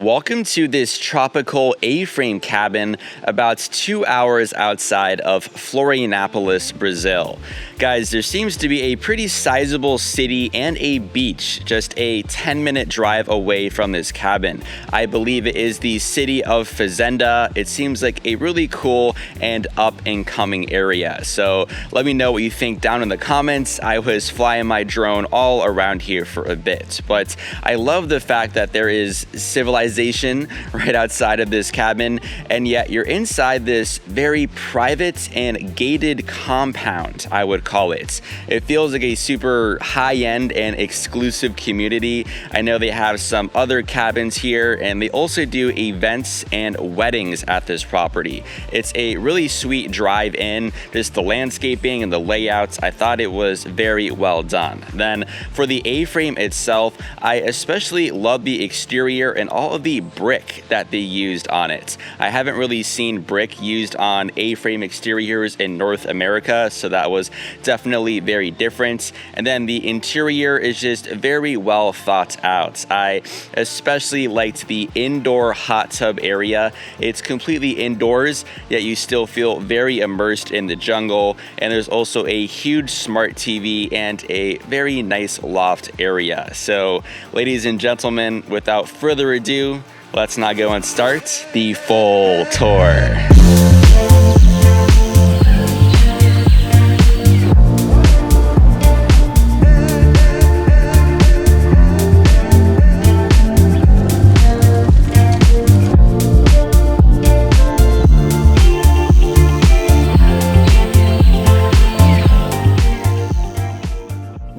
Welcome to this tropical A-frame cabin about 2 hours outside of Florianopolis, Brazil. Guys, there seems to be a pretty sizable city and a beach just a 10-minute drive away from this cabin. I believe it is the city of Fazenda. It seems like a really cool and up-and-coming area. So let me know what you think down in the comments. I was flying my drone all around here for a bit, but I love the fact that there is civilization right outside of this cabin, and yet you're inside this very private and gated compound, I would call it. It feels like a super high-end and exclusive community. I know they have some other cabins here, and they also do events and weddings at this property. It's a really sweet drive-in, just the landscaping and the layouts. I thought it was very well done. Then for the A-frame itself, I especially love the exterior and all of the brick that they used on it. I haven't really seen brick used on A-frame exteriors in North America, so that was definitely very different. And then the interior is just very well thought out. I especially liked the indoor hot tub area. It's completely indoors, yet you still feel very immersed in the jungle. And there's also a huge smart TV and a very nice loft area. So, ladies and gentlemen, without further ado, let's now go and start the full tour.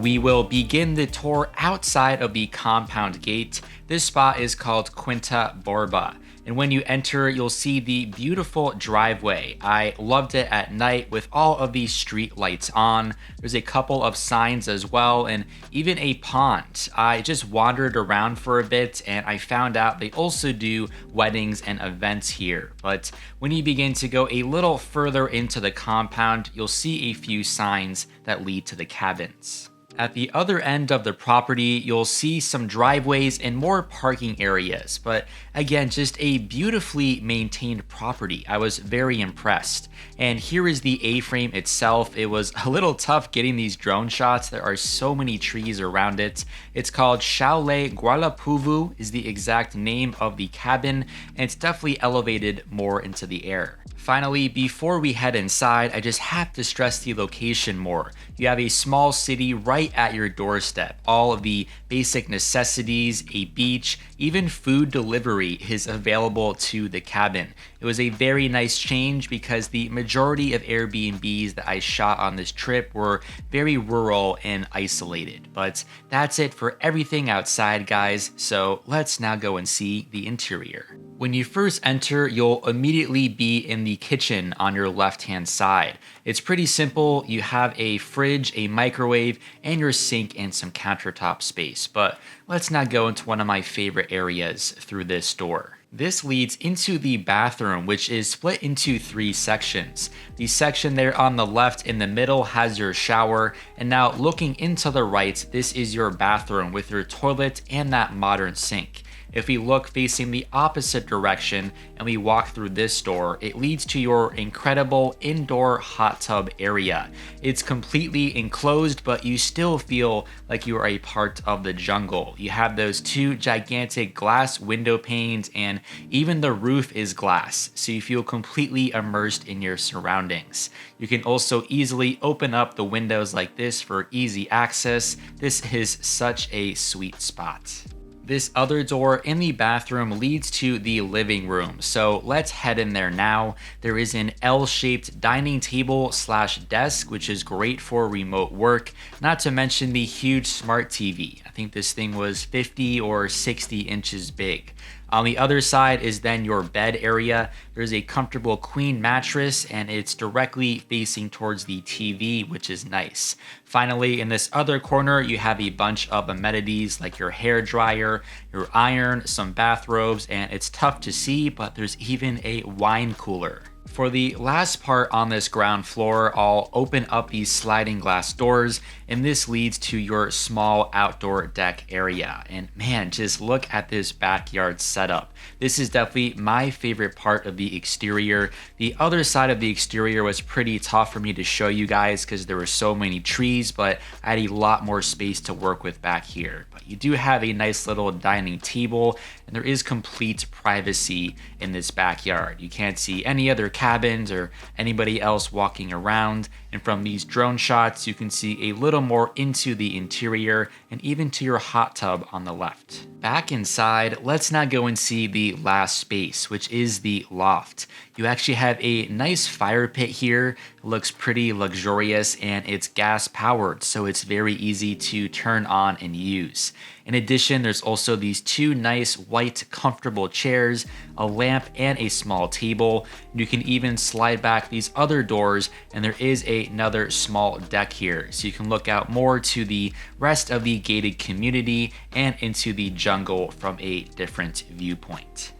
We will begin the tour outside of the compound gate. This spot is called Quinta Borba, and when you enter, you'll see the beautiful driveway. I loved it at night with all of these street lights on. There's a couple of signs as well, and even a pond. I just wandered around for a bit, and I found out they also do weddings and events here. But when you begin to go a little further into the compound, you'll see a few signs that lead to the cabins. At the other end of the property, you'll see some driveways and more parking areas, but again, just a beautifully maintained property. I was very impressed. And here is the A-frame itself. It was a little tough getting these drone shots. There are so many trees around it. It's called Chalet Guarapuvu is the exact name of the cabin, and it's definitely elevated more into the air. Finally, before we head inside, I just have to stress the location more. You have a small city right at your doorstep. All of the basic necessities, a beach, even food delivery is available to the cabin. It was a very nice change because the majority of Airbnbs that I shot on this trip were very rural and isolated. But that's it for everything outside, guys. So let's now go and see the interior. When you first enter, you'll immediately be in the kitchen on your left-hand side. It's pretty simple. You have a fridge, a microwave, and your sink and some countertop space. But let's now go into one of my favorite areas through this door. This leads into the bathroom, which is split into 3 sections. The section there on the left in the middle has your shower, and now looking into the right, this is your bathroom with your toilet and that modern sink. If we look facing the opposite direction and we walk through this door, it leads to your incredible indoor hot tub area. It's completely enclosed, but you still feel like you are a part of the jungle. You have those 2 gigantic glass window panes, and even the roof is glass, so you feel completely immersed in your surroundings. You can also easily open up the windows like this for easy access. This is such a sweet spot. This other door in the bathroom leads to the living room, so let's head in there now. There is an L-shaped dining table / desk, which is great for remote work, not to mention the huge smart TV. I think this thing was 50 or 60 inches big. On the other side is then your bed area. There's a comfortable queen mattress, and it's directly facing towards the TV, which is nice. Finally, in this other corner, you have a bunch of amenities like your hair dryer, your iron, some bathrobes, and it's tough to see, but there's even a wine cooler. For the last part on this ground floor, I'll open up these sliding glass doors, and this leads to your small outdoor deck area. And man, just look at this backyard setup. This is definitely my favorite part of the exterior. The other side of the exterior was pretty tough for me to show you guys because there were so many trees, but I had a lot more space to work with back here. But you do have a nice little dining table, and there is complete privacy in this backyard. You can't see any other cabins or anybody else walking around. And from these drone shots, you can see a little more into the interior and even to your hot tub on the left. Back inside, let's now go and see the last space, which is the loft. You actually have a nice fire pit here. It looks pretty luxurious and it's gas powered, so it's very easy to turn on and use. In addition, there's also these two nice white comfortable chairs, a lamp, and a small table. You can even slide back these other doors, and there is another small deck here, so you can look out more to the rest of the gated community and into the jungle from a different viewpoint.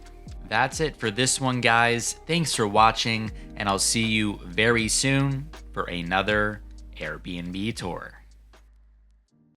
That's it for this one, guys. Thanks for watching, and I'll see you very soon for another Airbnb tour.